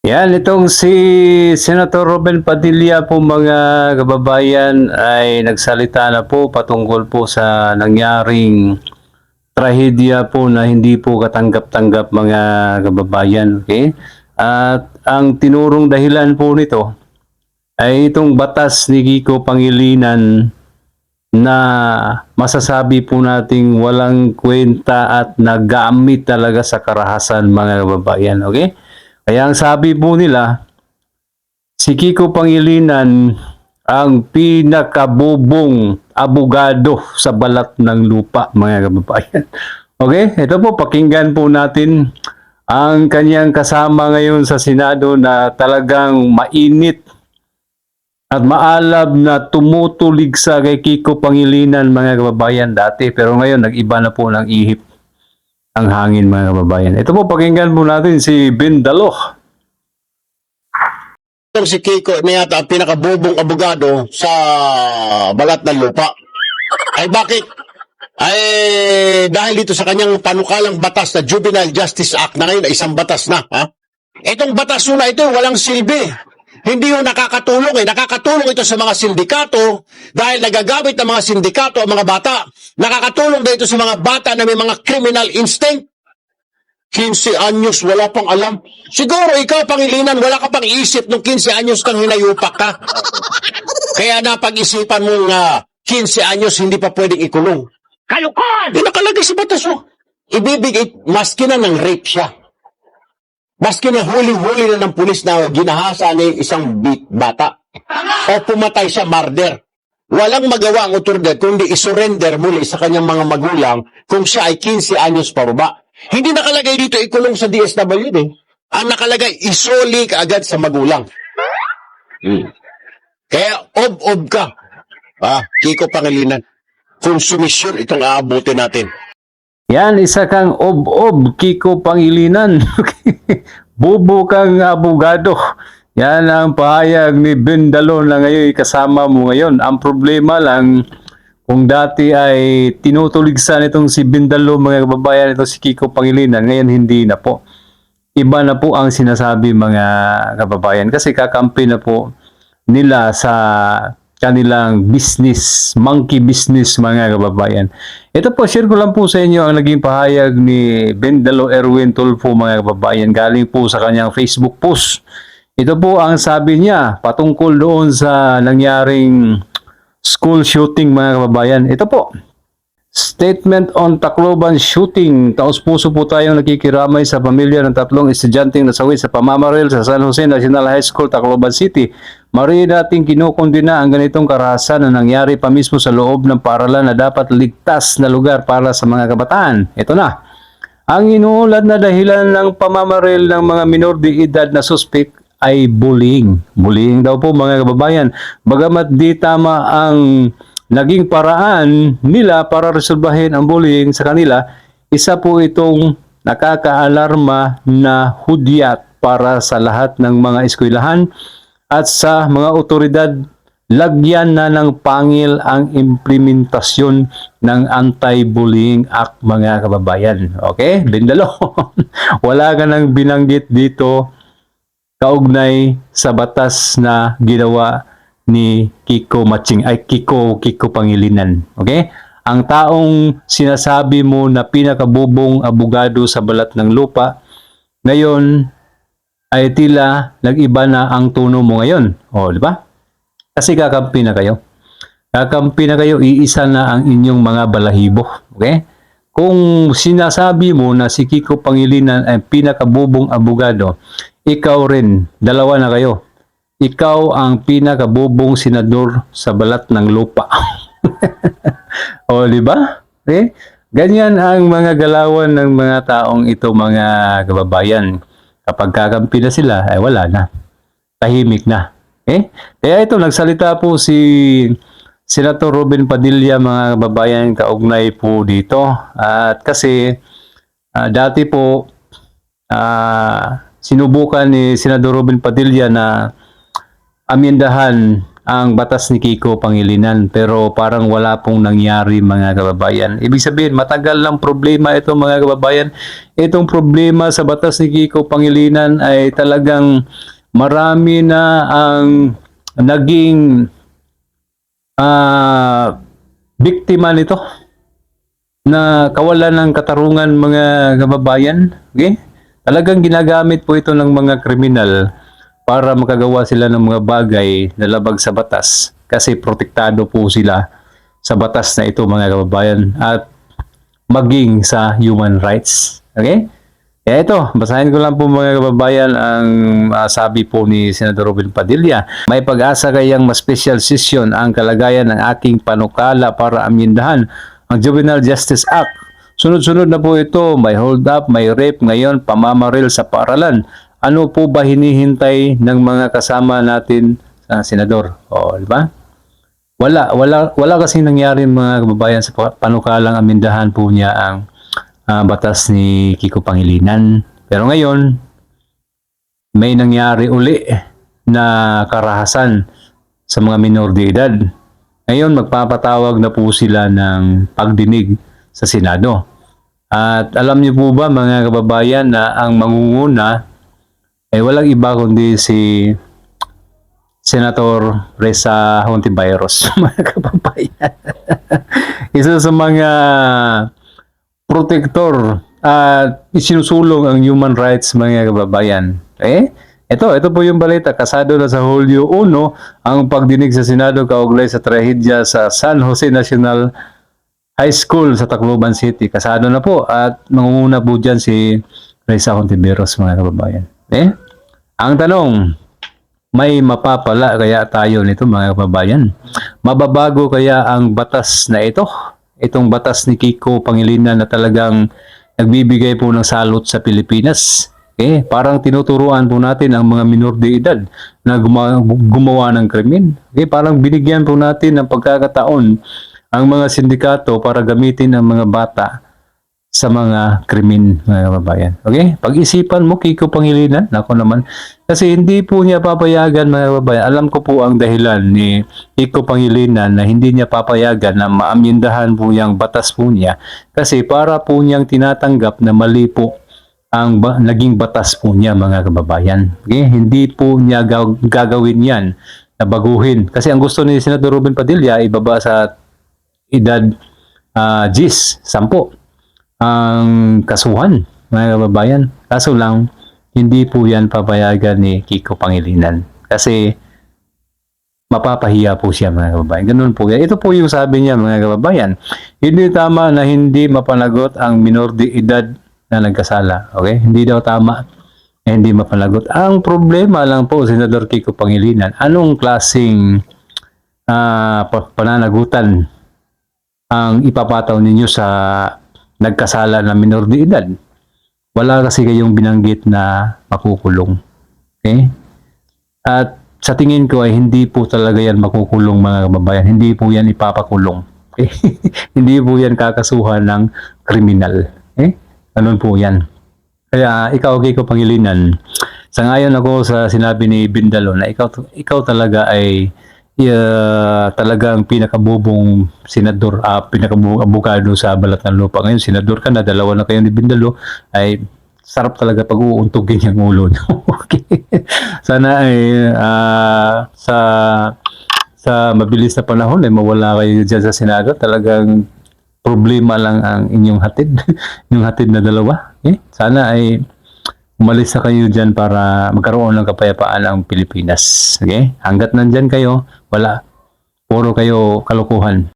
Yan, itong si Senator Robin Padilla po mga kababayan ay nagsalita na po patungkol po sa nangyaring trahedya po na hindi po katanggap-tanggap mga kababayan. Okay? At ang tinurong dahilan po nito ay itong batas ni Kiko Pangilinan na masasabi po nating walang kwenta at nagamit talaga sa karahasan mga kababayan. Okay? Kaya ang sabi po nila, si Kiko Pangilinan ang pinakabubong abogado sa balat ng lupa mga kababayan. Okay? Ito po, pakinggan po natin ang kanyang kasama ngayon sa Senado na talagang mainit at maalab na tumutulig sa kay Kiko Pangilinan mga kababayan dati, pero ngayon nag-iba na po ng ihip ang hangin mga kababayan. Ito po, pakinggan po natin si Ben Daloh. Si Kiko na yata ang pinakabubong abogado sa balat ng lupa. Ay bakit? Ay dahil dito sa kanyang panukalang batas na Juvenile Justice Act na ngayon ay isang batas na. Ha? Itong batas na ito walang silbi. Hindi yung nakakatulong Nakakatulong ito sa mga sindikato dahil nagagamit ng mga sindikato ang mga bata. Nakakatulong din ito sa mga bata na may mga criminal instinct. 15 anyos, wala pang alam. Siguro ikaw, Pangilinan, wala ka pang isip nung 15 anyos kang hinayupak ka. Kaya napag-isipan mo nga 15 anyos hindi pa pwedeng ikulong. Kalukan! Di nakalagay sa batas mo. Ibibigay, maski na ng rape siya. Maski na huli-huli na ng pulis na ginahasa niya yung isang bata. O pumatay siya, murder. Walang magawa ang otoridad kundi isurrender muli sa kanyang mga magulang kung siya ay 15 anyos parubaba. Hindi nakalagay dito ikulong sa DSWD. Ang nakalagay, isoli ka agad sa magulang. Kaya, ob-ob ka. Kiko Pangilinan. Konsumisyon itong aabutin natin. Yan, isa kang ob-ob, Kiko Pangilinan. Bubo kang abogado. Yan ang pahayag ni Ben Daloh na ngayon kasama mo ngayon. Ang problema lang, kung dati ay tinutuligsan itong si Ben Daloh mga kababayan, ito si Kiko Pangilinan, ngayon hindi na po. Iba na po ang sinasabi mga kababayan kasi kakampi na po nila sa kanilang business, monkey business mga kababayan. Ito po, share ko lang po sa inyo ang naging pahayag ni Ben Daloh Erwin Tulfo mga kababayan galing po sa kanyang Facebook post. Ito po ang sabi niya patungkol doon sa nangyaring school shooting mga kababayan. Ito po, statement on Tacloban shooting. Taos-puso po tayong nakikiramay sa pamilya ng tatlong estudyanteng nasawi sa pamamaril sa San Jose National High School, Tacloban City. Mariin nating kinukundina ang ganitong karahasan na nangyari pa mismo sa loob ng paaralan na dapat ligtas na lugar para sa mga kabataan. Ito na. Ang inuulat na dahilan ng pamamaril ng mga minor de edad na suspect ay bullying. Bullying daw po mga kababayan. Bagamat di tama ang naging paraan nila para resolbahin ang bullying sa kanila, isa po itong nakakaalarma na hudyat para sa lahat ng mga eskwelahan at sa mga otoridad. Lagyan na ng pangil ang implementasyon ng Anti-Bullying Act mga kababayan. Okay? Ben Daloh. Wala ka nang binanggit dito kaugnay sa batas na ginawa ni Kiko Kiko Pangilinan. Okay? Ang taong sinasabi mo na pinakabubong abogado sa balat ng lupa, ngayon ay tila nag-iba na ang tono mo ngayon. O, di ba? Kasi kakampi na kayo. Kakampi na kayo, iisa na ang inyong mga balahibo. Okay? Kung sinasabi mo na si Kiko Pangilinan ay pinakabubong abogado, ikaw rin, dalawa na kayo. Ikaw ang pinakabubong senador sa balat ng lupa. O, di ba? Okay? Ganyan ang mga galawan ng mga taong ito, mga kababayan. Kapag kakampi na sila, ay wala na. Tahimik na. Okay? Kaya ito, nagsalita po si Senator Robin Padilla, mga kababayan, kaugnay po dito. At kasi, dati po, sinubukan ni Senador Robin Padilla na amendahan ang batas ni Kiko Pangilinan, pero parang wala pong nangyari mga kababayan. Ibig sabihin, matagal lang problema ito mga kababayan. Itong problema sa batas ni Kiko Pangilinan ay talagang marami na ang naging biktima nito na kawalan ng katarungan mga kababayan. Okay? Talagang ginagamit po ito ng mga kriminal para makagawa sila ng mga bagay na labag sa batas kasi protektado po sila sa batas na ito mga kababayan at maging sa human rights. Okay? Kaya ito, basahin ko lang po mga kababayan ang sabi po ni Senador Robin Padilla. May pag-asa kayang mas special session ang kalagayan ng aking panukala para amyendahan ang Juvenile Justice Act. Sunod-sunod na po ito, may hold up, may rape, ngayon pamamaril sa paaralan. Ano po ba hinihintay ng mga kasama natin sa senador? O, di ba? Wala kasi nangyari mga kababayan sa panukalang amindahan po niya ang batas ni Kiko Pangilinan. Pero ngayon, may nangyari uli na karahasan sa mga minor de edad. Ngayon, magpapatawag na po sila ng pagdinig sa Senado. At alam niyo po ba mga kababayan na ang mangunguna ay walang iba kundi si Senator Risa Hontiveros, mga kababayan. Isa sa mga protector at isinusulong ang human rights mga kababayan. Ito po yung balita. Kasado na sa Hulyo 1 ang pagdinig sa Senado kaugnay sa trahedya sa San Jose National High School sa Tacloban City. Kasado na po at mangunguna po dyan si Risa Hontiveros mga kababayan. Ang tanong, may mapapala kaya tayo nito mga kababayan? Mababago kaya ang batas na ito? Itong batas ni Kiko Pangilinan na talagang nagbibigay po ng salot sa Pilipinas. Parang tinuturuan po natin ang mga minor de edad na gumawa ng krimen. Parang binigyan po natin ng pagkakataon ang mga sindikato para gamitin ang mga bata sa mga krimen mga kababayan. Pag-isipan mo Kiko Pangilinan, nako naman. Kasi hindi po niya papayagan mga kababayan. Alam ko po ang dahilan ni Kiko Pangilinan na hindi niya papayagan na maamyendahan po yung batas po niya. Kasi para po niyang tinatanggap na mali po ang naging batas po niya mga kababayan. Hindi po niya gagawin yan na baguhin. Kasi ang gusto ni Senador Robin Padilla ibaba sa edad 10 ang kasuhan mga kababayan. Kaso lang hindi po yan papayagan ni Kiko Pangilinan kasi mapapahiya po siya mga kababayan. Ganun po yan. Ito po yung sabi niya mga kababayan. Hindi tama na hindi mapanagot ang minor de edad na nagkasala. Hindi daw tama na hindi mapanagot. Ang problema lang po Senador Kiko Pangilinan, anong klaseng pananagutan ang ipapataw ninyo sa nagkasala na minor de edad? Wala kasi kayong binanggit na makukulong. At sa tingin ko ay hindi po talaga yan makukulong mga kababayan. Hindi po yan ipapakulong. Hindi po yan kakasuhan ng kriminal. Ganun po yan. Kaya ikaw Kiko Pangilinan, sangayon ako sa sinabi ni Bindalo na ikaw talaga ay talagang pinakabubong senador, pinakabubong abogado sa balat ng lupa. Ngayon, senador ka na, dalawa na kayo ni Bindalo, ay sarap talaga pag-uuntugin yung ulo nyo. Sana ay sa mabilis na panahon ay mawala kayo dyan sa Senado. Talagang problema lang ang inyong hatid. Yung hatid na dalawa. Sana ay umalis na kayo dyan para magkaroon ng kapayapaan ang Pilipinas. Hanggat nandyan kayo, wala. Puro kayo kalokohan.